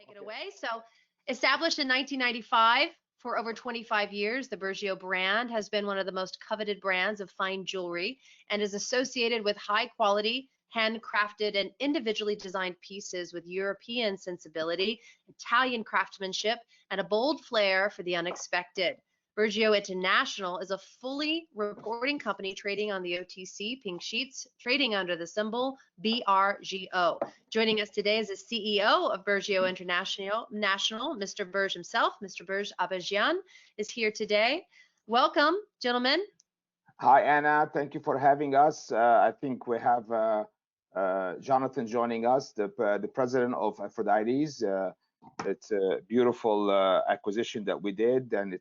Take it away. So, established in 1995, for over 25 years, the Bergio brand has been one of the most coveted brands of fine jewelry and is associated with high quality, handcrafted, and individually designed pieces with European sensibility, Italian craftsmanship, and a bold flair for the unexpected. Bergio International is a fully reporting company trading on the OTC Pink Sheets, trading under the symbol BRGO. Joining us today is the CEO of Bergio International, Mr. Berge himself. Mr. Berge Abajian is here today. Welcome, gentlemen. Hi, Anna. Thank you for having us. I think we have Jonathan joining us, the president of Aphrodite's. It's a beautiful acquisition that we did, and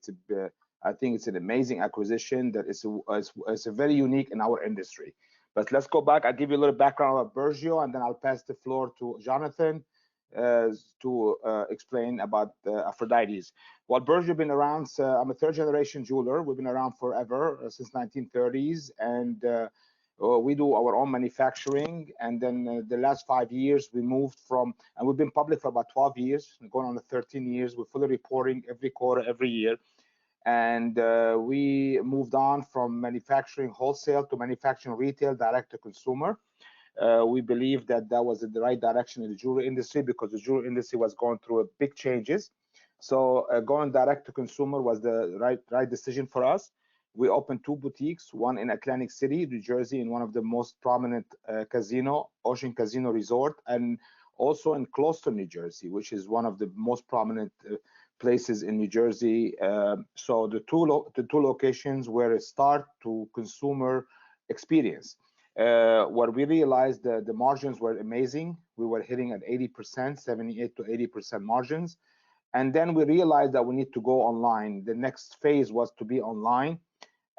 I think it's an amazing acquisition that is very unique in our industry. But let's go back. I'll give you a little background about Bergio, and then I'll pass the floor to Jonathan to explain about Aphrodite's. Well, Bergio been around. I'm a third-generation jeweler. We've been around forever, since 1930s, and we do our own manufacturing. And then the last 5 years, we moved from, and we've been public for about 12 years, going on the 13 years. We're fully reporting every quarter, every year. And we moved on from manufacturing wholesale to manufacturing retail, direct to consumer. We believe that was the right direction in the jewelry industry because the jewelry industry was going through big changes. So going direct to consumer was the right decision for us. We opened 2 boutiques, one in Atlantic City, New Jersey, in one of the most prominent Ocean Casino Resort, and also in Gloucester, New Jersey, which is one of the most prominent places in New Jersey. So the two locations were a start to consumer experience. Where we realized that the margins were amazing. We were hitting at 80%, 78 to 80% margins. And then we realized that we need to go online. The next phase was to be online.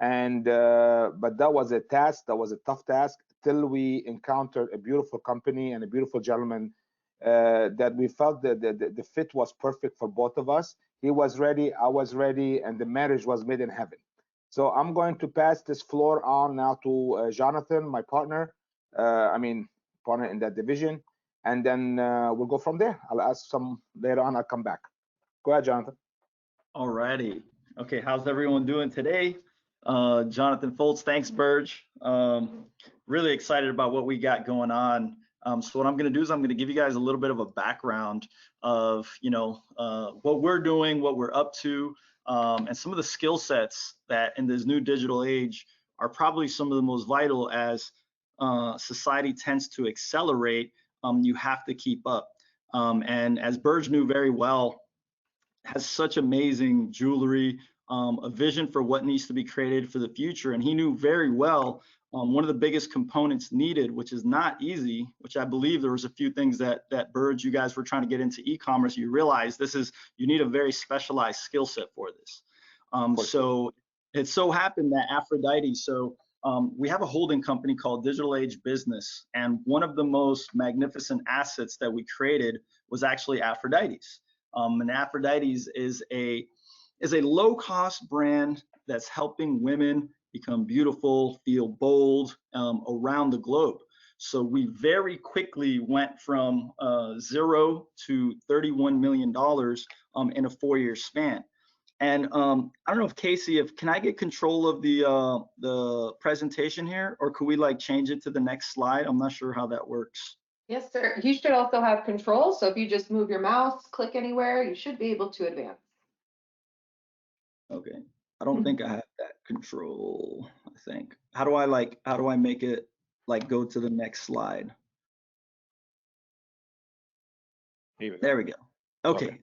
And but that was a task, that was a tough task, till we encountered a beautiful company and a beautiful gentleman that we felt that the fit was perfect for both of us. He was ready, I was ready, and the marriage was made in heaven. So I'm going to pass this floor on now to Jonathan, my partner, partner in that division, and then we'll go from there. I'll ask some later on, I'll come back. Go ahead, Jonathan. All righty. Okay, how's everyone doing today? Jonathan Foltz, thanks, Berge. Really excited about what we got going on. So what I'm going to do is I'm going to give you guys a little bit of a background of, what we're doing, what we're up to, and some of the skill sets that in this new digital age are probably some of the most vital as society tends to accelerate. You have to keep up. And as Berge knew very well, has such amazing jewelry, a vision for what needs to be created for the future. And he knew very well one of the biggest components needed, which is not easy, which I believe there was a few things that Berge, you guys were trying to get into e-commerce. You realize you need a very specialized skill set for this. So it so happened that Aphrodite, we have a holding company called Digital Age Business. And one of the most magnificent assets that we created was actually Aphrodite's. And Aphrodite's is a low-cost brand that's helping women become beautiful, feel bold around the globe. So we very quickly went from 0 to $31 million in a 4-year span. And I don't know if Casey, can I get control of the presentation here, or could we change it to the next slide? I'm not sure how that works. Yes, sir. You should also have control. So if you just move your mouse, click anywhere, you should be able to advance. Okay. I don't think I have that control, I think. How do I make it go to the next slide? There we go. Okay.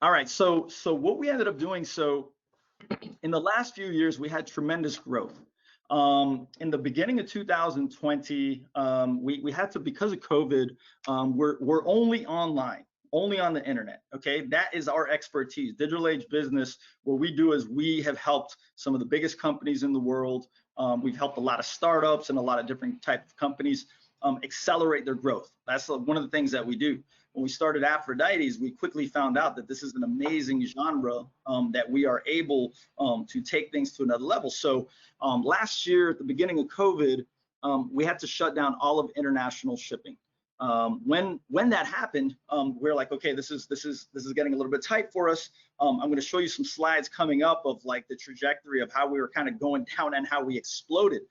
All right. So what we ended up doing, in the last few years, we had tremendous growth. In the beginning of 2020, we had to, because of COVID, we're only online. Only on the internet, okay? That is our expertise. Digital Age Business, what we do is we have helped some of the biggest companies in the world. We've helped a lot of startups and a lot of different types of companies accelerate their growth. That's one of the things that we do. When we started Aphrodite's, we quickly found out that this is an amazing genre that we are able to take things to another level. So last year, at the beginning of COVID, we had to shut down all of international shipping. When that happened, we're like, okay, this is getting a little bit tight for us. I'm going to show you some slides coming up of like the trajectory of how we were kind of going down and how we exploded.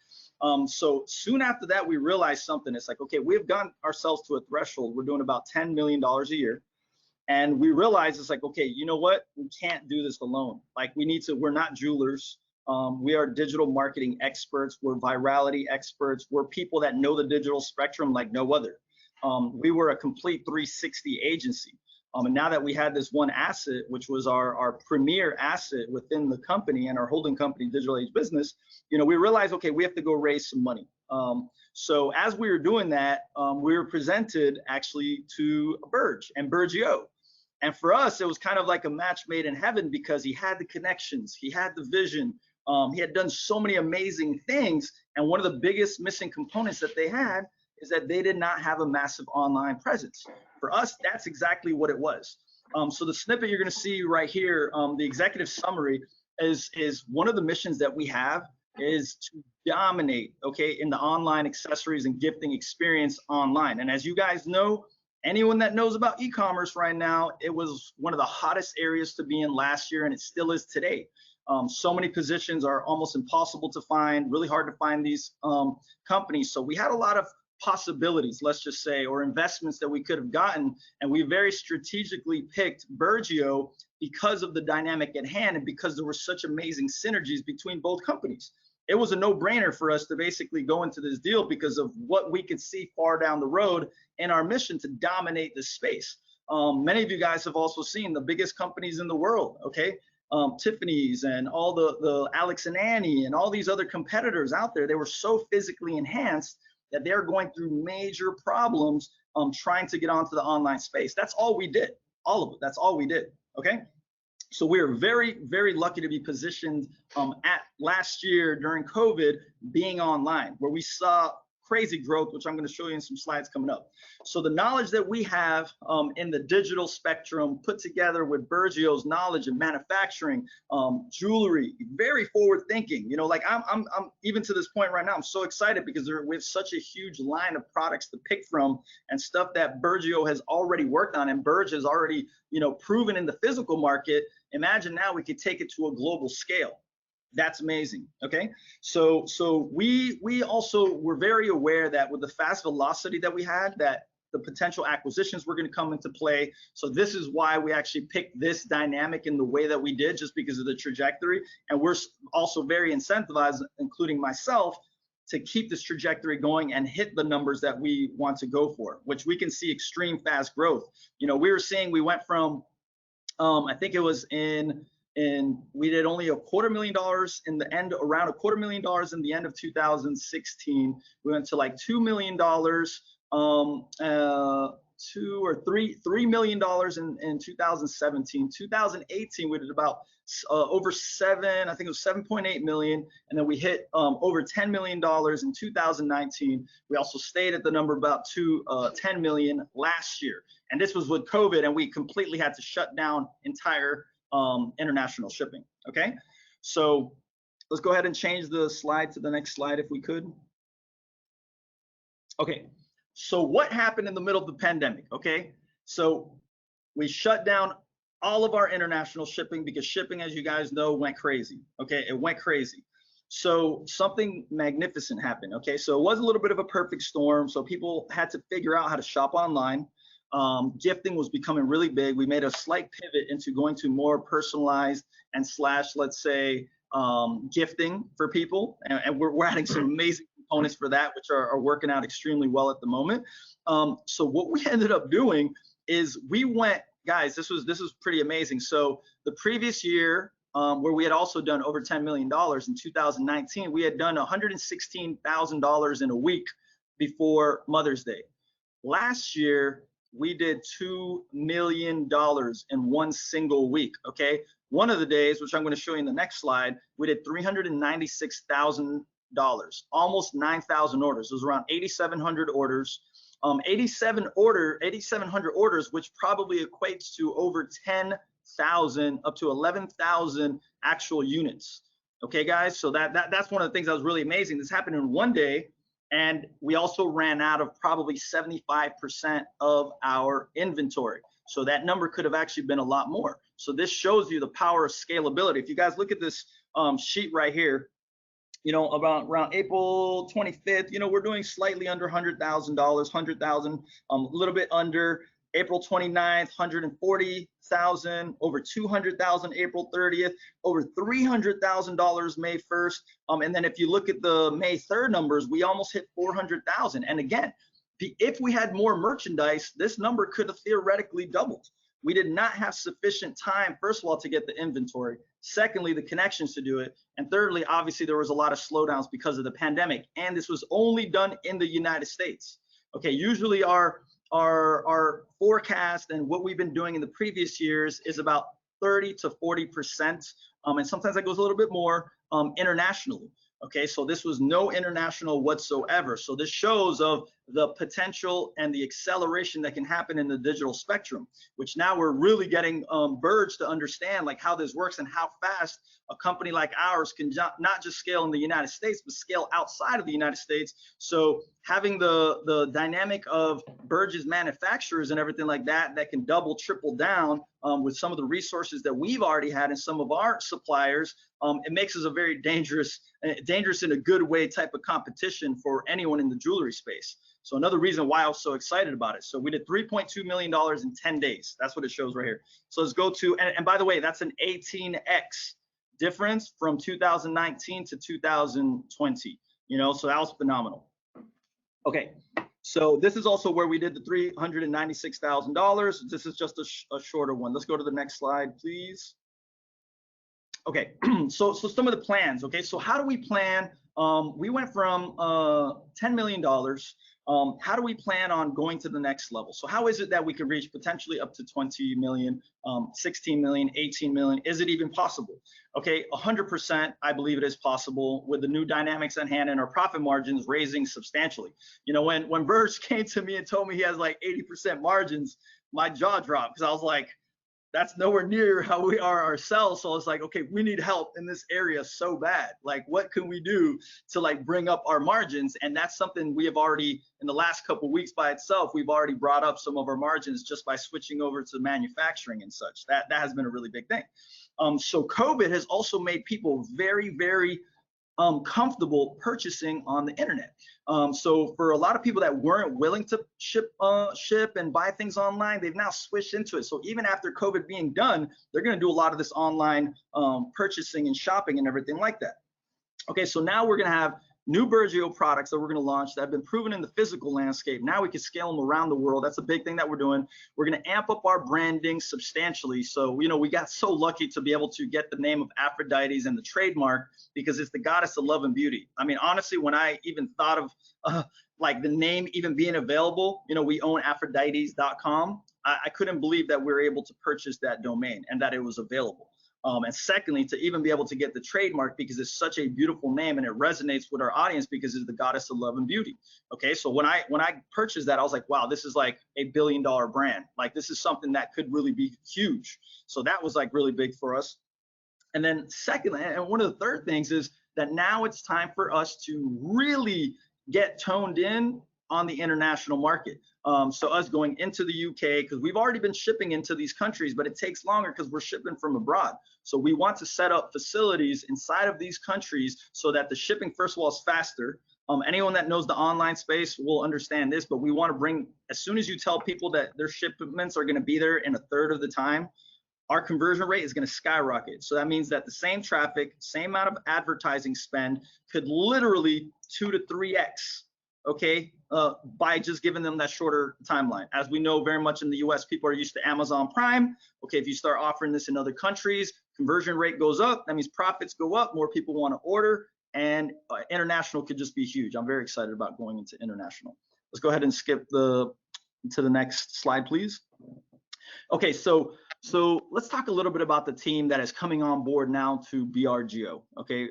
So soon after that, we realized something. It's like, okay, we've gotten ourselves to a threshold. We're doing about $10 million a year. And we realized it's like, okay, you know what? We can't do this alone. Like we're not jewelers. We are digital marketing experts. We're virality experts. We're people that know the digital spectrum like no other. We were a complete 360 agency. And now that we had this one asset, which was our premier asset within the company and our holding company, Digital Age Business, you know, we realized, okay, we have to go raise some money. So as we were doing that, we were presented actually to Berge and BRGO. And for us, it was kind of like a match made in heaven because he had the connections, he had the vision, he had done so many amazing things. And one of the biggest missing components that they had is that they did not have a massive online presence. For us, that's exactly what it was. So the snippet you're going to see right here, the executive summary is one of the missions that we have is to dominate, okay, in the online accessories and gifting experience online. And as you guys know, anyone that knows about e-commerce right now, it was one of the hottest areas to be in last year, and it still is today. So many positions are almost impossible to find, really hard to find these companies. So we had a lot of possibilities, let's just say, or investments that we could have gotten, and we very strategically picked Bergio because of the dynamic at hand and because there were such amazing synergies between both companies. It was a no-brainer for us to basically go into this deal because of what we could see far down the road in our mission to dominate this space. Many of you guys have also seen the biggest companies in the world, okay? Tiffany's and all the Alex and Annie and all these other competitors out there, they were so physically enhanced that they're going through major problems trying to get onto the online space. That's all we did, all of it. That's all we did, okay? So we are very, very lucky to be positioned at last year during COVID being online, where we saw crazy growth, which I'm going to show you in some slides coming up. So the knowledge that we have in the digital spectrum put together with Bergio's knowledge in manufacturing, jewelry, very forward thinking. You know, like I'm even to this point right now, I'm so excited because we have such a huge line of products to pick from and stuff that Bergio has already worked on and Berge has already, you know, proven in the physical market. Imagine now we could take it to a global scale. That's amazing. Okay, so we also were very aware that with the fast velocity that we had, that the potential acquisitions were going to come into play. So this is why we actually picked this dynamic in the way that we did, just because of the trajectory. And we're also very incentivized, including myself, to keep this trajectory going and hit the numbers that we want to go for, which we can see extreme fast growth. You know, we were seeing, we went from I think it was and we did only $250,000 in the end, around $250,000 in the end of 2016. We went to like $2 million, $3 million in 2017. 2018, we did about over I think it was 7.8 million. And then we hit over $10 million in 2019. We also stayed at the number about 10 million last year. And this was with COVID, and we completely had to shut down entire international shipping. Okay, so let's go ahead and change the slide to the next slide if we could. Okay, so what happened in the middle of the pandemic? Okay, so we shut down all of our international shipping because shipping, as you guys know, went crazy. Okay, it went crazy. So something magnificent happened. Okay, so it was a little bit of a perfect storm. So people had to figure out how to shop online. Gifting was becoming really big. We made a slight pivot into going to more personalized and / let's say, gifting for people. And we're adding some amazing components for that, which are working out extremely well at the moment. So what we ended up doing is we went, guys, this was pretty amazing. So the previous year, where we had also done over $10 million in 2019, we had done $116,000 in a week before Mother's Day. Last year, we did $2 million in one single week, okay? One of the days, which I'm gonna show you in the next slide, we did $396,000, almost 9,000 orders. It was around 8,700 orders. 8,700 orders, which probably equates to over 10,000 up to 11,000 actual units. Okay, guys, so that's one of the things that was really amazing. This happened in one day, And we also ran out of probably 75% of our inventory. So that number could have actually been a lot more. So this shows you the power of scalability. If you guys look at this sheet right here, you know, around April 25th, you know, we're doing slightly under $100,000, 100,000, a little bit under. April 29th, 140,000, over 200,000 April 30th, over $300,000 May 1st. And then if you look at the May 3rd numbers, we almost hit 400,000. And again, if we had more merchandise, this number could have theoretically doubled. We did not have sufficient time, first of all, to get the inventory. Secondly, the connections to do it. And thirdly, obviously, there was a lot of slowdowns because of the pandemic. And this was only done in the United States. Okay, usually our forecast and what we've been doing in the previous years is about 30 to 40%, and sometimes that goes a little bit more internationally. Okay, so this was no international whatsoever. So this shows of the potential and the acceleration that can happen in the digital spectrum, which now we're really getting Berge to understand like how this works and how fast a company like ours can not just scale in the United States, but scale outside of the United States. So having the dynamic of Berge's manufacturers and everything like that, that can double, triple down with some of the resources that we've already had and some of our suppliers, it makes us a very dangerous in a good way type of competition for anyone in the jewelry space. So another reason why I was so excited about it. So we did $3.2 million in 10 days. That's what it shows right here. So let's go to, and by the way, that's an 18x difference from 2019 to 2020, you know, so that was phenomenal. Okay, so this is also where we did the $396,000. This is just a shorter one. Let's go to the next slide, please. Okay, so some of the plans, okay, so how do we plan? We went from $10 million. How do we plan on going to the next level? So how is it that we can reach potentially up to 20 million, 16 million, 18 million? Is it even possible? Okay, 100%, I believe it is possible with the new dynamics at hand and our profit margins raising substantially. You know, when Berge came to me and told me he has like 80% margins, my jaw dropped because I was like, that's nowhere near how we are ourselves. So it's like, okay, we need help in this area so bad. Like, what can we do to like bring up our margins? And that's something we have already, in the last couple of weeks by itself, we've already brought up some of our margins just by switching over to manufacturing and such. That has been a really big thing. So COVID has also made people very, very comfortable purchasing on the internet. So for a lot of people that weren't willing to ship and buy things online, they've now switched into it. So even after COVID being done, they're going to do a lot of this online purchasing and shopping and everything like that. Okay, so now we're going to have new BRGO products that we're going to launch that have been proven in the physical landscape. Now we can scale them around the world. That's a big thing that we're doing. We're going to amp up our branding substantially. So, you know, we got so lucky to be able to get the name of Aphrodite's and the trademark because it's the goddess of love and beauty. I mean, honestly, when I even thought of like the name even being available, you know, we own Aphrodites.com. I couldn't believe that we were able to purchase that domain and that it was available. And secondly, to even be able to get the trademark because it's such a beautiful name and it resonates with our audience because it's the goddess of love and beauty. Okay, so when I purchased that, I was like, wow, this is like $1 billion brand. Like this is something that could really be huge. So that was like really big for us. And then secondly, and one of the third things is that now it's time for us to really get toned in on the international market. So us going into the UK, because we've already been shipping into these countries, but it takes longer because we're shipping from abroad. So we want to set up facilities inside of these countries so that the shipping, first of all, is faster. Anyone that knows the online space will understand this, but we want to bring, as soon as you tell people that their shipments are going to be there in a third of the time, our conversion rate is going to skyrocket. So that means that the same traffic, same amount of advertising spend could literally 2 to 3x. Okay, by just giving them that shorter timeline. As we know very much in the US, people are used to Amazon Prime. Okay, if you start offering this in other countries, conversion rate goes up. That means profits go up, more people want to order, and international could just be huge. I'm very excited about going into international. Let's go ahead and skip to the next slide, please. Okay, so let's talk a little bit about the team that is coming on board now to BRGO, okay,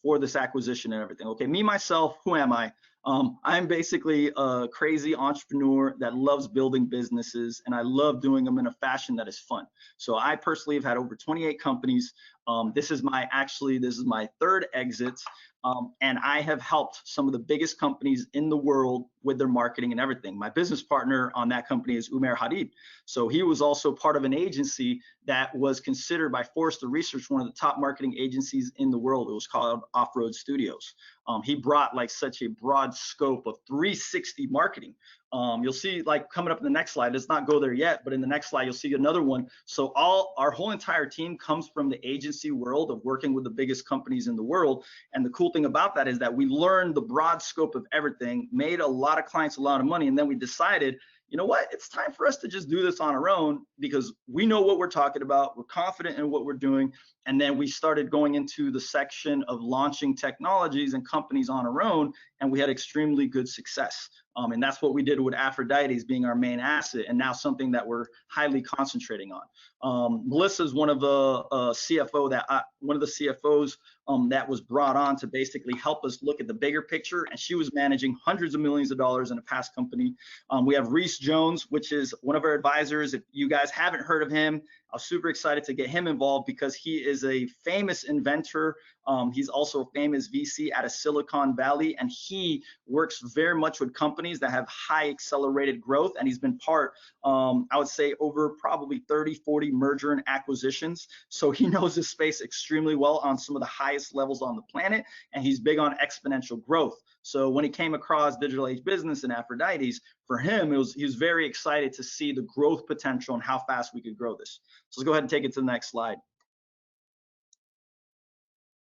for this acquisition and everything. Okay, me, myself, who am I? I'm basically a crazy entrepreneur that loves building businesses, and I love doing them in a fashion that is fun. So I personally have had over 28 companies. This is my third exit. And I have helped some of the biggest companies in the world with their marketing and everything. My business partner on that company is Umair Hadid. So he was also part of an agency that was considered by Forrester Research one of the top marketing agencies in the world. It was called Off-Road Studios. He brought like such a broad scope of 360 marketing. You'll see like coming up in the next slide, let's not go there yet, but in the next slide, you'll see another one. So our whole entire team comes from the agency world of working with the biggest companies in the world. And the cool thing about that is that we learned the broad scope of everything, made a lot of clients a lot of money, and then we decided, you know what, it's time for us to just do this on our own because we know what we're talking about, we're confident in what we're doing. And then we started going into the section of launching technologies and companies on our own, and we had extremely good success. And that's what we did with Aphrodite's being our main asset, and now something that we're highly concentrating on. Melissa is one of the one of the CFOs that was brought on to basically help us look at the bigger picture, and she was managing hundreds of millions of dollars in a past company. We have Reese Jones, which is one of our advisors. If you guys haven't heard of him, I was super excited to get him involved because he is a famous inventor. He's also a famous VC out of Silicon Valley, and he works very much with companies that have high accelerated growth. And he's been part, I would say, over probably 30, 40 merger and acquisitions. So he knows this space extremely well on some of the highest levels on the planet, and he's big on exponential growth. So when he came across Digital Age Business and Aphrodite's, for him, he was very excited to see the growth potential and how fast we could grow this. So let's go ahead and take it to the next slide.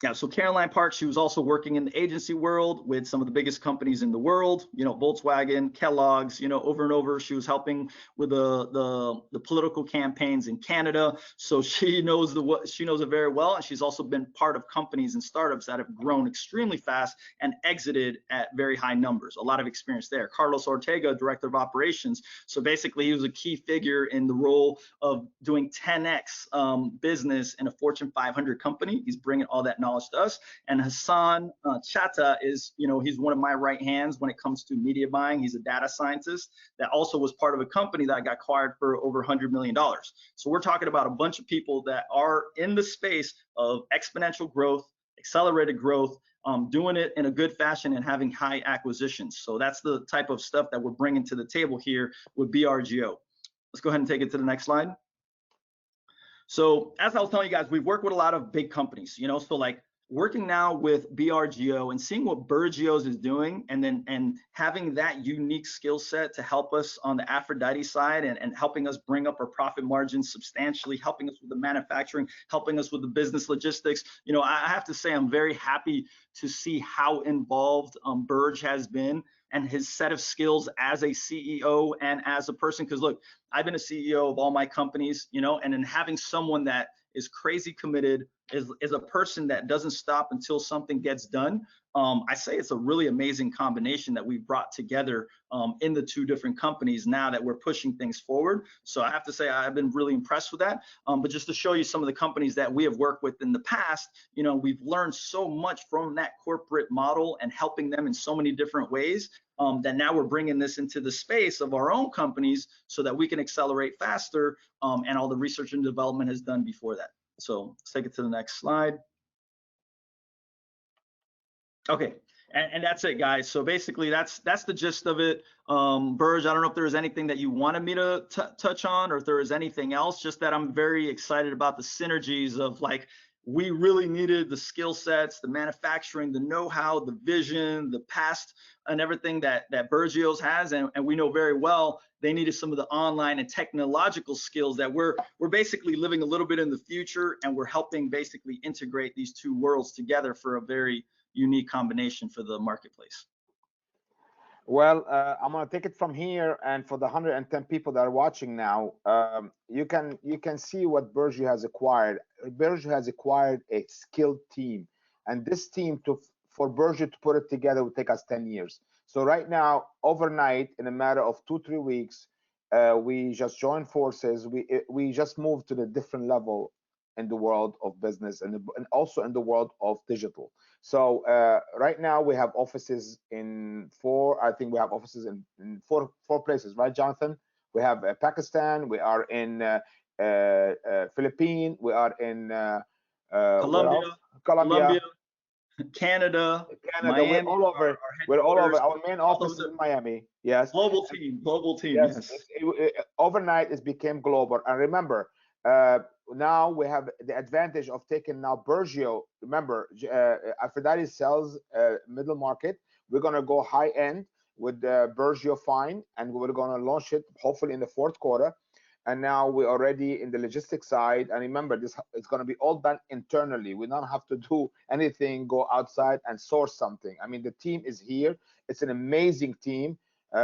Yeah, so Caroline Park, she was also working in the agency world with some of the biggest companies in the world, you know, Volkswagen, Kellogg's, you know, over and over. She was helping with the political campaigns in Canada. So she knows it very well. And she's also been part of companies and startups that have grown extremely fast and exited at very high numbers. A lot of experience there. Carlos Ortega, Director of Operations. So basically he was a key figure in the role of doing 10x business in a Fortune 500 company. He's bringing all that knowledge to us. And Hassan Chata is, you know, he's one of my right hands when it comes to media buying. He's a data scientist that also was part of a company that got acquired for over $100 million. So we're talking about a bunch of people that are in the space of exponential growth, accelerated growth, doing it in a good fashion and having high acquisitions. So that's the type of stuff that we're bringing to the table here with BRGO. Let's go ahead and take it to the next slide. So as I was telling you guys, we've worked with a lot of big companies, you know, so like working now with BRGO and seeing what Bergio's is doing, and having that unique skill set to help us on the Aphrodite side and helping us bring up our profit margins substantially, helping us with the manufacturing, helping us with the business logistics. You know, I have to say I'm very happy to see how involved Berge has been and his set of skills as a CEO and as a person. Because look, I've been a CEO of all my companies, you know, and in having someone that is crazy committed, is a person that doesn't stop until something gets done. I say it's a really amazing combination that we've brought together in the two different companies now that we're pushing things forward. So I have to say I've been really impressed with that. But just to show you some of the companies that we have worked with in the past, you know, we've learned so much from that corporate model and helping them in so many different ways that now we're bringing this into the space of our own companies so that we can accelerate faster, and all the research and development has done before that. So let's take it to the next slide. Okay, and that's it, guys. So basically, that's the gist of it. Berge, I don't know if there was anything that you wanted me to touch on, or if there was anything else. Just that I'm very excited about the synergies of, like, we really needed the skill sets, the manufacturing, the know-how, the vision, the past, and everything that Bergio's has, and we know very well they needed some of the online and technological skills that we're basically living a little bit in the future, and we're helping basically integrate these two worlds together for a very unique combination for the marketplace. Well, I'm gonna take it from here, and for the 110 people that are watching now, you can see what Bergio has acquired. Bergio has acquired a skilled team, and this team, for Bergio to put it together, would take us 10 years. So right now, overnight, in a matter of 2-3 weeks, we just joined forces. We just moved to the different level in the world of business and also in the world of digital. So right now we have offices in I think we have offices in four places, right, Jonathan? We have Pakistan, we are in Philippines, we are in Colombia. Canada, Canada, we're Miami, all over. our We're all over. headquarters, Our main all office over is the in Miami. Yes. global team, Yes. yes. Overnight, it became global. And remember, now we have the advantage of taking now Bergio. Remember, Aphrodite sells middle market. We're gonna go high end with Bergio Fine, and we're gonna launch it hopefully in the fourth quarter. And now we're already in the logistics side. And remember, this it's going to be all done internally. We don't have to do anything, go outside and source something. I mean, the team is here. It's an amazing team.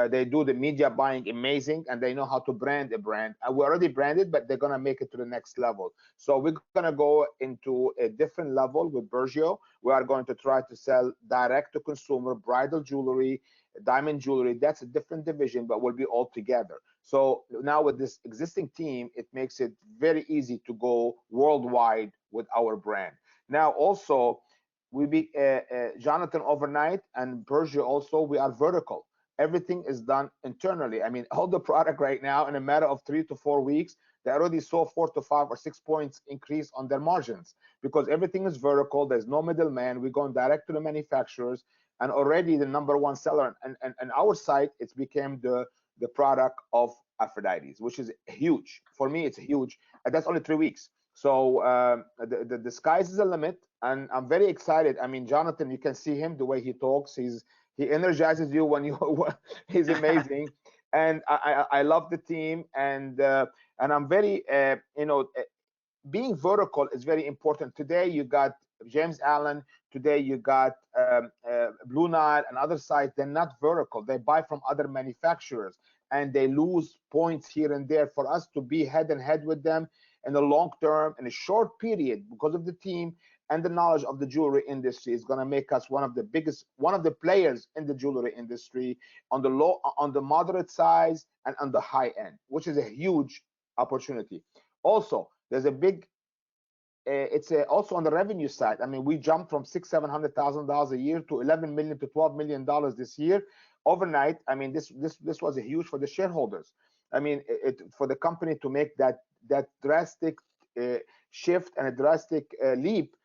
They do the media buying amazing, and they know how to brand a brand. And we're already branded, but they're going to make it to the next level. So we're going to go into a different level with Bergio. We are going to try to sell direct to consumer, bridal jewelry, diamond jewelry. That's a different division, but we'll be all together. So now with this existing team, it makes it very easy to go worldwide with our brand. Now also, we be Jonathan overnight and Bergio also, we are vertical. Everything is done internally. I mean, all the product right now in a matter of 3 to 4 weeks, they already saw 4 to 5 or 6 points increase on their margins because everything is vertical. There's no middleman. We're going direct to the manufacturers, and already the #1 seller. And our site, it's became the product of Aphrodite's, which is huge. For me, it's huge. And that's only 3 weeks. So the sky's the limit, and I'm very excited. I mean, Jonathan, you can see him the way he talks. He energizes you when you. He's amazing, and I love the team, and I'm very being vertical is very important. Today you got James Allen. Today you got Blue Nile and other sites. They're not vertical. They buy from other manufacturers, and they lose points here and there. For us to be head and head with them in the long term, in a short period, because of the team and the knowledge of the jewelry industry, is going to make us one of the biggest, one of the players in the jewelry industry on the moderate size and on the high end, which is a huge opportunity. Also, there's a big it's also on the revenue side. I mean, we jumped from $600,000-700,000 a year to 11 million to 12 million dollars this year overnight. I mean, this was a huge for the shareholders. I mean, for the company to make that drastic shift and a drastic leap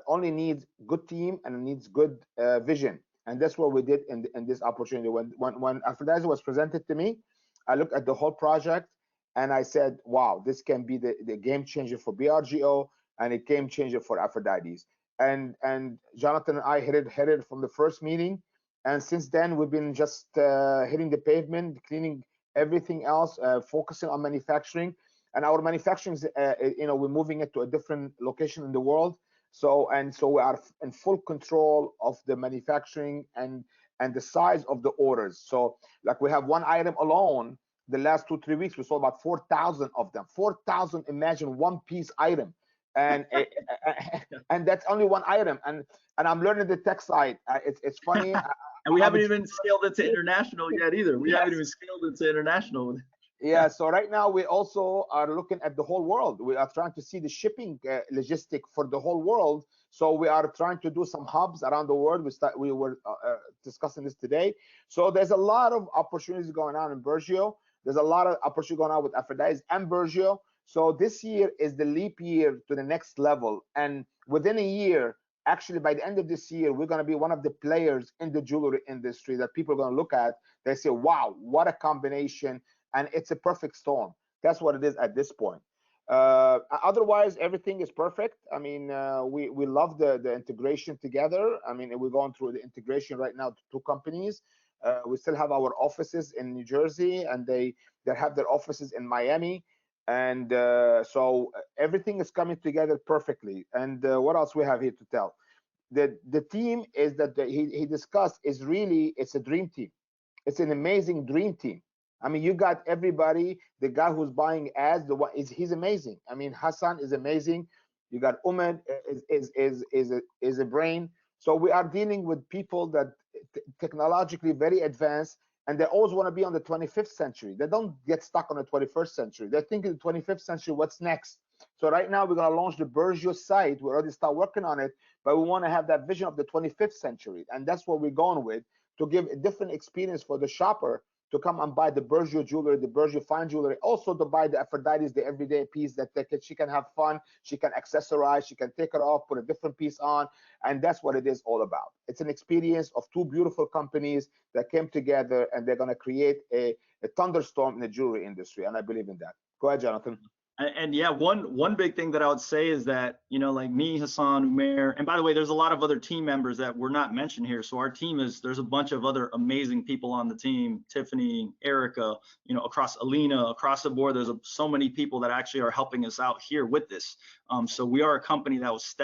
only needs good team and it needs good vision, and that's what we did in this opportunity. When Aphrodite was presented to me, I looked at the whole project and I said, wow, this can be the game changer for BRGO and a game changer for Aphrodite's. And Jonathan and I hit it from the first meeting. And since then, we've been just hitting the pavement, cleaning everything else, focusing on manufacturing. And our manufacturing, we're moving it to a different location in the world. So we are in full control of the manufacturing and the size of the orders. So like we have one item alone. The last 2-3 weeks, we sold about 4,000 of them. 4,000. Imagine one piece item, and that's only one item. And I'm learning the tech side. It's funny. And we haven't even scaled it to international yet either. We haven't even scaled it to international. Yeah. So right now we also are looking at the whole world. We are trying to see the shipping logistic for the whole world. So we are trying to do some hubs around the world. We were discussing this today. So there's a lot of opportunities going on in Bergio. There's a lot of opportunity going on with Aphrodite and Bergio. So this year is the leap year to the next level. And within a year, actually by the end of this year, we're going to be one of the players in the jewelry industry that people are going to look at. They say, wow, what a combination. And it's a perfect storm. That's what it is at this point. Otherwise, everything is perfect. I mean, we love the integration together. I mean, we're going through the integration right now to 2 companies. We still have our offices in New Jersey, and they have their offices in Miami, and so everything is coming together perfectly. And what else we have here to tell? The team is that he discussed is really, it's a dream team. It's an amazing dream team. I mean, you got everybody. The guy who's buying ads, he's amazing. I mean, Hassan is amazing. You got Umar is a brain. So we are dealing with people that technologically very advanced, and they always want to be on the 25th century. They don't get stuck on the 21st century. They're thinking the 25th century, what's next? So right now we're going to launch the Bergio site. We already start working on it, but we want to have that vision of the 25th century, and that's what we're going with, to give a different experience for the shopper to come and buy the Bergio jewelry, the Bergio fine jewelry, also to buy the Aphrodite's, the everyday piece that she can have fun, she can accessorize, she can take it off, put a different piece on, and that's what it is all about. It's an experience of two beautiful companies that came together, and they're going to create a thunderstorm in the jewelry industry, and I believe in that. Go ahead, Jonathan. And yeah, one big thing that I would say is that, you know, like me, Hassan, Umair, and by the way, there's a lot of other team members that were not mentioned here. So our team there's a bunch of other amazing people on the team, Tiffany, Erica, you know, across Alina, across the board. There's so many people that actually are helping us out here with this. So we are a company that was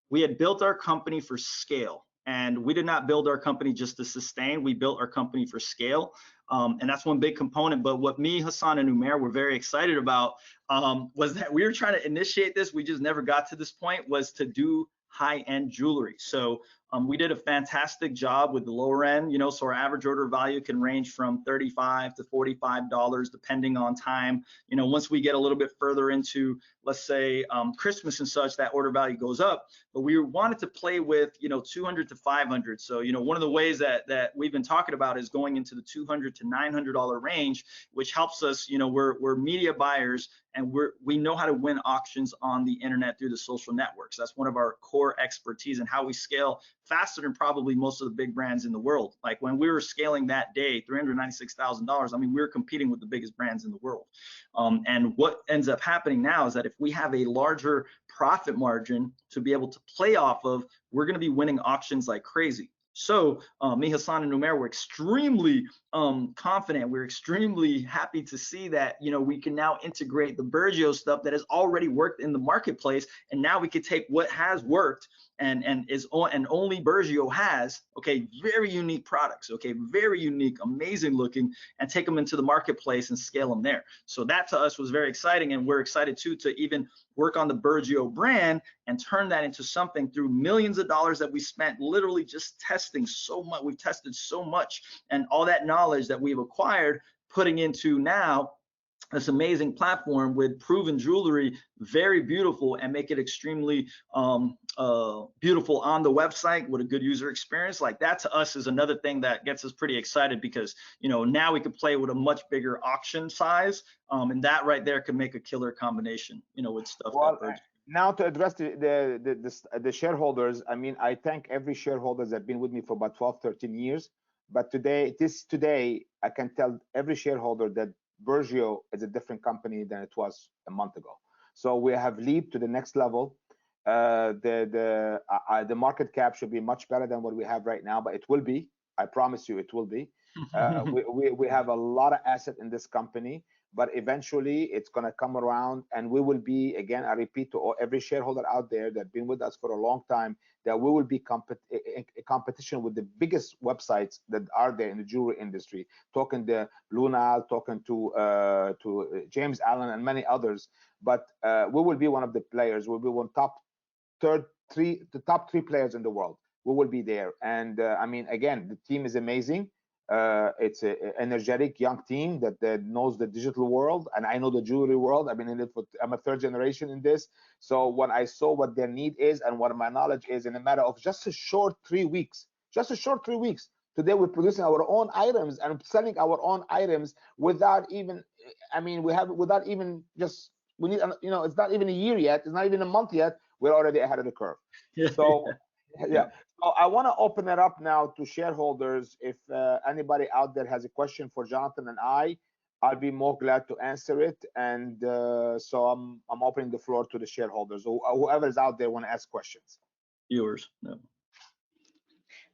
we had built our company for scale. And we did not build our company just to sustain. We built our company for scale. And that's one big component. But what me, Hassan, and Umair were very excited about was that we were trying to initiate this. We just never got to this point, was to do high-end jewelry. So we did a fantastic job with the lower end, you know, so our average order value can range from $35 to $45 depending on time. You know, once we get a little bit further into, let's say, Christmas and such, that order value goes up. But we wanted to play with, you know, 200 to 500. So, you know, one of the ways that we've been talking about is going into the $200 to $900 range, which helps us, you know, we're media buyers, and we know how to win auctions on the internet through the social networks. That's one of our core expertise and how we scale faster than probably most of the big brands in the world. Like when we were scaling that day, $396,000, I mean, we were competing with the biggest brands in the world. And what ends up happening now is that if we have a larger profit margin to be able to play off of, we're going to be winning auctions like crazy. So me, Hassan, and Umair were extremely confident. We're extremely happy to see that, you know, we can now integrate the Bergio stuff that has already worked in the marketplace, and now we could take what has worked and only Bergio has, okay, very unique products, okay, very unique, amazing looking, and take them into the marketplace and scale them there. So that to us was very exciting, and we're excited too to even work on the Bergio brand and turn that into something through millions of dollars that we spent literally just testing so much. We've tested so much, and all that knowledge that we've acquired, putting into now this amazing platform with proven jewelry, very beautiful, and make it extremely beautiful on the website with a good user experience. Like that to us is another thing that gets us pretty excited, because, you know, now we can play with a much bigger auction size, and that right there could make a killer combination, you know, with stuff. Well, now to address the shareholders, I mean, I thank every shareholder that's been with me for about 12, 13 years. But today, I can tell every shareholder that Bergio is a different company than it was a month ago. So we have leaped to the next level. The market cap should be much better than what we have right now, but it will be. I promise you, it will be. We have a lot of asset in this company, but eventually it's going to come around, and we will be, again, I repeat to every shareholder out there that's been with us for a long time, that we will be a competition with the biggest websites that are there in the jewelry industry, talking to Luna, talking to James Allen and many others. But we will be one of the players. We'll be the top three players in the world. We will be there. And I mean, again, the team is amazing. It's an energetic young team that knows the digital world, and I know the jewelry world. I've been in it I'm a third generation in this. So when I saw what their need is and what my knowledge is, in a matter of just a short 3 weeks, today we're producing our own items and selling our own items without even, I mean, we need, you know, it's not even a year yet, it's not even a month yet, we're already ahead of the curve. So yeah. So I want to open it up now to shareholders. If anybody out there has a question for Jonathan and I'll be more glad to answer it. And so I'm opening the floor to the shareholders, or whoever is out there want to ask questions. Viewers. No.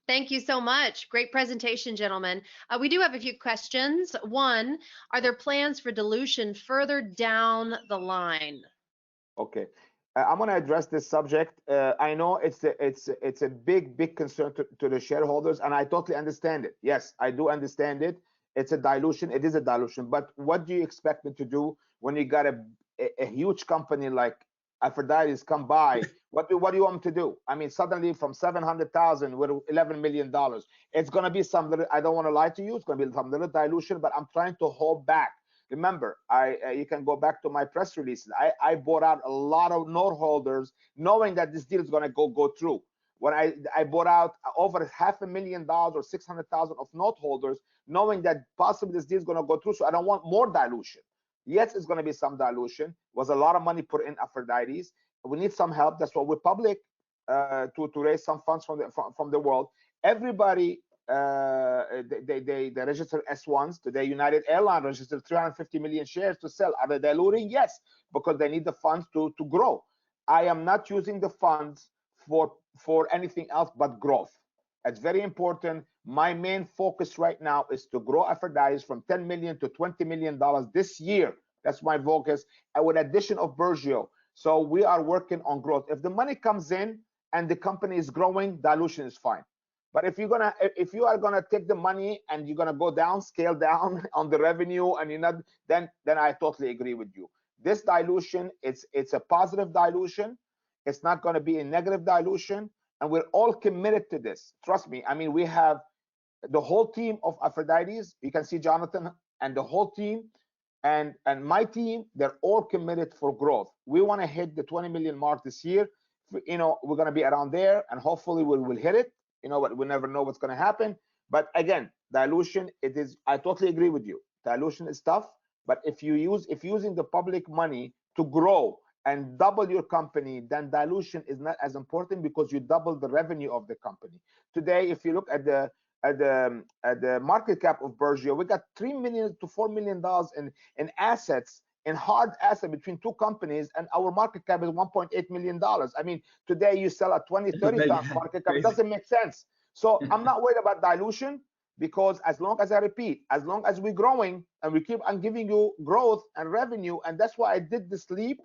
Thank you so much. Great presentation, gentlemen. We do have a few questions. One, are there plans for dilution further down the line? Okay. I'm going to address this subject. I know it's a big concern to the shareholders, and I totally understand it. Yes, I do understand it. It's a dilution. It is a dilution. But what do you expect me to do when you got a huge company like Aphrodite's come by? What do you want me to do? I mean, suddenly from 700,000 with $11 million, it's going to be some little, I don't want to lie to you, it's going to be some little dilution, but I'm trying to hold back. Remember, you can go back to my press releases. I bought out a lot of note holders knowing that this deal is going to go through. when I bought out over $500,000 or 600,000 of note holders, knowing that possibly this deal is going to go through, so I don't want more dilution. Yes, it's going to be some dilution. It was a lot of money put in Aphrodite's. We need some help. That's why we're public, to raise some funds from the world. Everybody, they register S1s. Today, United Airlines registered 350 million shares to sell. Are they diluting? Yes, because they need the funds to grow. I am not using the funds for anything else but growth. It's very important. My main focus right now is to grow Aphrodite's from $10 million to $20 million this year. That's my focus, and with addition of Bergio. So we are working on growth. If the money comes in and the company is growing, dilution is fine. But if you are gonna take the money and you're gonna go down, scale down on the revenue, and you're not, then I totally agree with you. This dilution, it's a positive dilution. It's not gonna be a negative dilution, and we're all committed to this. Trust me. I mean, we have the whole team of Aphrodite's. You can see Jonathan and the whole team, and my team. They're all committed for growth. We want to hit the 20 million mark this year. You know, we're going to be around there, and hopefully we'll hit it. You know, but we never know what's going to happen. But again, dilution, it is. I totally agree with you. Dilution is tough. But if using the public money to grow and double your company, then dilution is not as important, because you double the revenue of the company. Today, if you look at the market cap of Bergio, we got $3 million to $4 million in assets, in hard assets between two companies, and our market cap is $1.8 million. I mean, today you sell at 20, 30 times market cap. It doesn't make sense. So I'm not worried about dilution, because as long as, I repeat, as long as we're growing and we keep on giving you growth and revenue, and that's why I did this leap.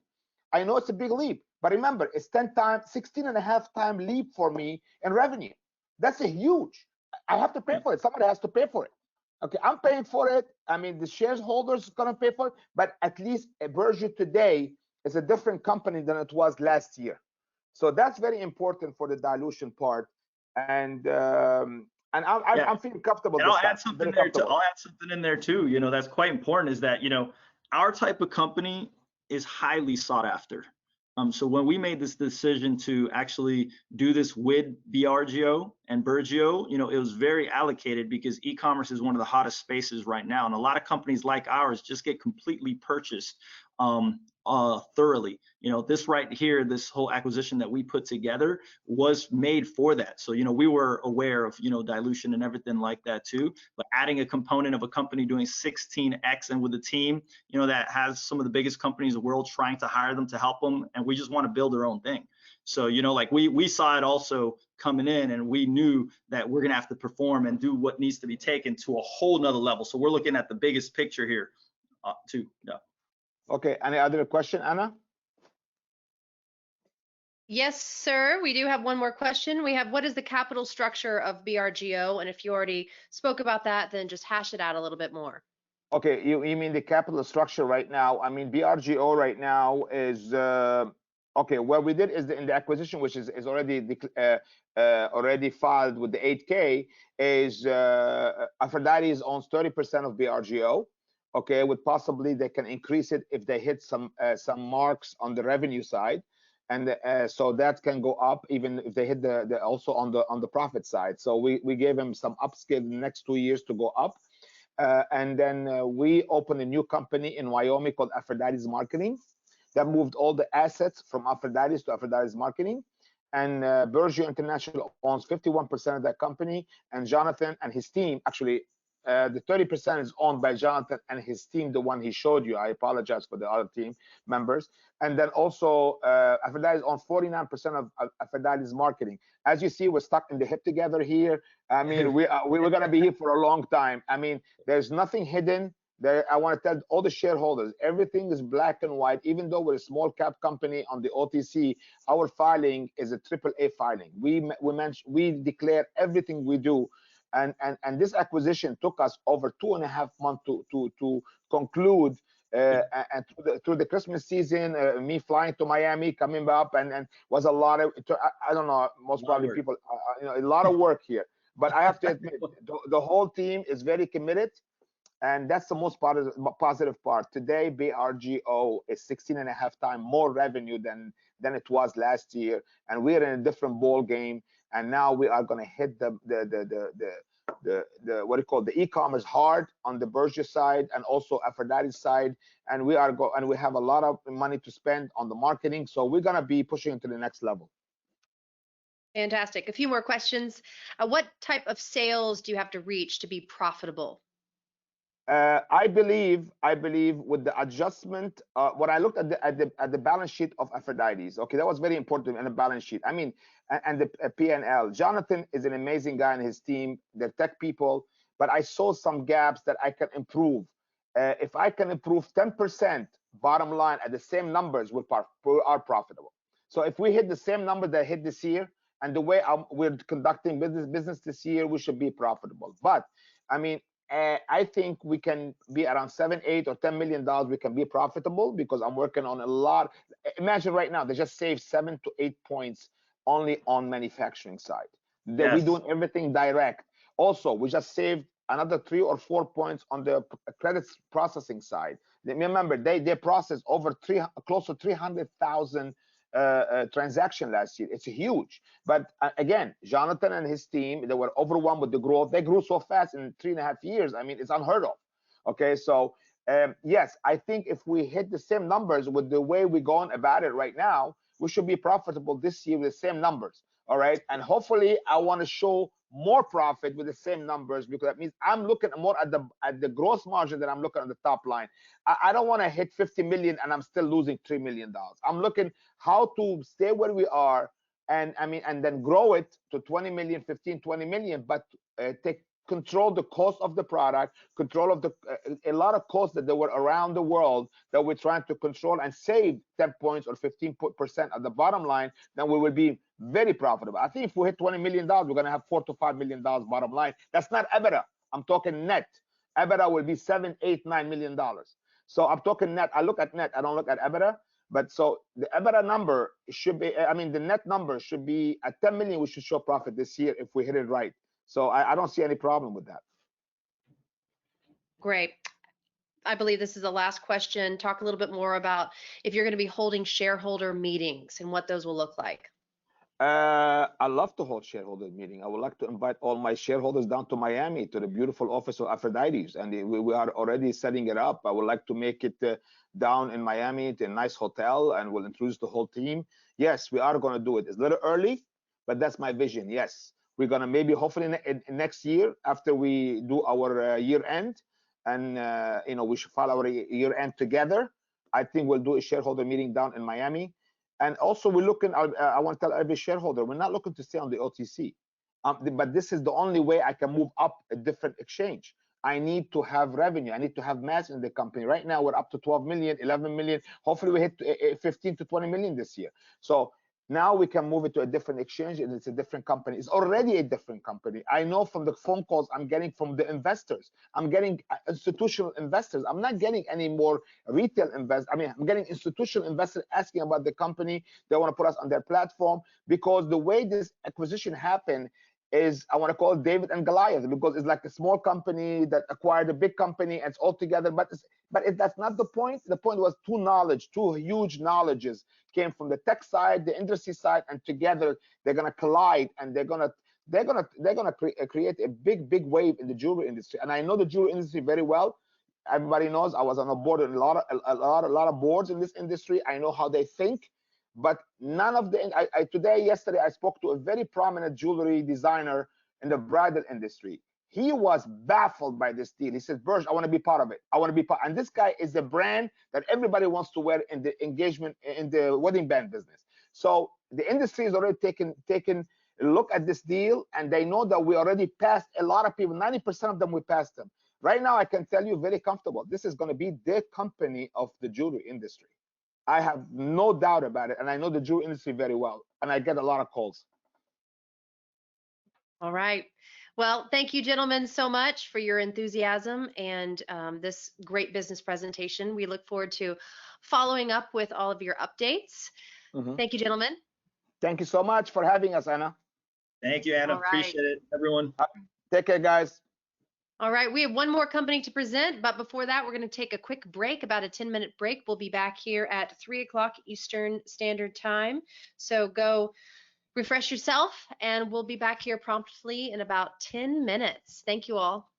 I know it's a big leap, but remember, it's 16 and a half time leap for me in revenue. That's a huge. I have to pay for it. Somebody has to pay for it. Okay, I'm paying for it. I mean, the shareholders are going to pay for it, but at least Bergio today is a different company than it was last year. So that's very important for the dilution part. And I'm feeling comfortable. And I'll add something there too. I'll add something in there too. You know, that's quite important, is that, you know, our type of company is highly sought after. So when we made this decision to actually do this with BRGO and Bergio, you know, it was very allocated, because e-commerce is one of the hottest spaces right now. And a lot of companies like ours just get completely purchased thoroughly. You know, this right here, this whole acquisition that we put together was made for that. So, you know, we were aware of, you know, dilution and everything like that too, but adding a component of a company doing 16x, and with a team, you know, that has some of the biggest companies in the world trying to hire them to help them, and we just want to build our own thing. So, you know, like we saw it also coming in, and we knew that we're gonna have to perform and do what needs to be taken to a whole nother level. So we're looking at the biggest picture here too. Yeah. Okay, any other question, Anna? Yes, sir. We do have one more question. We have, what is the capital structure of BRGO? And if you already spoke about that, then just hash it out a little bit more. Okay, you mean the capital structure right now? I mean, BRGO right now is, okay, what we did is in the acquisition, which is already filed with the 8K, is Aphrodite's owns 30% of BRGO. Okay, with possibly they can increase it if they hit some marks on the revenue side, and so that can go up even if they hit the also on the profit side. So we gave them some upscale in the next 2 years to go up, and then we opened a new company in Wyoming called Aphrodite's Marketing, that moved all the assets from Aphrodite's to Aphrodite's Marketing, and Bergio International owns 51% of that company, and Jonathan and his team actually. The 30% is owned by Jonathan and his team, the one he showed you. I apologize for the other team members. And then also Aphrodite's owns 49% of Aphrodite's Marketing. As you see, we're stuck in the hip together here. I mean, we were going to be here for a long time. I mean, there's nothing hidden there. I want to tell all the shareholders, everything is black and white. Even though we're a small cap company on the OTC, our filing is a AAA filing. We declare everything we do. And this acquisition took us over 2.5 months to conclude, and through the Christmas season, me flying to Miami, coming up, and was a lot of, I don't know, most probably people, you know, a lot of work here. But I have to admit, the whole team is very committed, and that's the most positive part. Today, BRGO is 16.5 times more revenue than it was last year, and we're in a different ball game. and now we are going to hit the what do you call the e-commerce hard on the Bergio side and also Aphrodite's side, and we have a lot of money to spend on the marketing, so we're going to be pushing to the next level. Fantastic. A few more questions. What type of sales do you have to reach to be profitable? I believe with the adjustment, when I looked at the balance sheet of Aphrodite's, okay, that was very important in the balance sheet. I mean, and the P&L. Jonathan is an amazing guy and his team. They're tech people, but I saw some gaps that I can improve. If I can improve 10% bottom line at the same numbers, we are profitable. So if we hit the same number that I hit this year, and the way we're conducting business this year, we should be profitable. But I mean, I think we can be around $7, $8, or $10 million. We can be profitable because I'm working on a lot. Imagine right now, they just saved 7 to 8 points only on manufacturing side. Yes. We're doing everything direct. Also, we just saved another 3 or 4 points on the credits processing side. Remember, they processed over close to 300,000 transaction last year. It's huge. But again, Jonathan and his team, they were overwhelmed with the growth. They grew so fast in 3.5 years. I mean, it's unheard of. Okay, so yes, I think if we hit the same numbers with the way we're going about it right now, we should be profitable this year with the same numbers. All right, and hopefully I want to show more profit with the same numbers, because that means I'm looking more at the gross margin than I'm looking at the top line. I don't want to hit 50 million and I'm still losing $3 million. I'm looking how to stay where we are, and I mean, and then grow it to 20 million, 15, 20 million, but control the cost of the product, control of a lot of costs that there were around the world that we're trying to control and save 10 points or 15% at the bottom line. Then we will be very profitable. I think if we hit $20 million, we're going to have $4 to $5 million bottom line. That's not EBITDA. I'm talking net. EBITDA will be $7, $8, $9 million. So I'm talking net. I look at net. I don't look at EBITDA. But so the EBITDA number should be, I mean, the net number should be at 10 million. We should show profit this year if we hit it right. So I don't see any problem with that. Great. I believe this is the last question. Talk a little bit more about if you're going to be holding shareholder meetings and what those will look like. I love to hold shareholder meeting. I would like to invite all my shareholders down to Miami to the beautiful office of Aphrodite's, and we are already setting it up. I would like to make it down in Miami to a nice hotel, and we'll introduce the whole team. Yes, we are going to do it. It's a little early, but that's my vision. Yes, we're going to maybe hopefully next year after we do our year end, and you know, we should file our year end together. I think we'll do a shareholder meeting down in Miami. And also we're looking, I want to tell every shareholder, we're not looking to stay on the OTC, but this is the only way I can move up a different exchange. I need to have revenue. I need to have mass in the company. Right now we're up to 12 million, 11 million. Hopefully we hit 15 to 20 million this year. So now we can move it to a different exchange, and it's a different company. It's already a different company. I know from the phone calls I'm getting from the investors. I'm getting institutional investors. I'm not getting any more retail investors. I mean, I'm getting institutional investors asking about the company. They want to put us on their platform, because the way this acquisition happened is, I want to call it David and Goliath, because it's like a small company that acquired a big company, and it's all together. But that's not the point. The point was two huge knowledges came from the tech side, the industry side, and together they're gonna collide, and they're gonna create a big wave in the jewelry industry. And I know the jewelry industry very well. Everybody knows I was on a board in a lot of boards in this industry. I know how they think. But none of the yesterday I spoke to a very prominent jewelry designer in the bridal industry. He was baffled by this deal. He says, Berge, I want to be part of it. I want to be part. And this guy is a brand that everybody wants to wear in the engagement, in the wedding band business. So the industry is already taken a look at this deal, and they know that we already passed a lot of people. 90% of them, we passed them. Right now, I can tell you very comfortable, this is going to be the company of the jewelry industry. I have no doubt about it, and I know the jewelry industry very well, and I get a lot of calls. All right. Well, thank you, gentlemen, so much for your enthusiasm and this great business presentation. We look forward to following up with all of your updates. Thank you, gentlemen. Thank you so much for having us, Anna. Thank you, Anna. Right. Appreciate it, everyone. Take care, guys. All right, we have one more company to present, but before that, we're going to take a quick break, about a 10-minute break. We'll be back here at 3 o'clock Eastern Standard Time. So go refresh yourself, and we'll be back here promptly in about 10 minutes. Thank you all.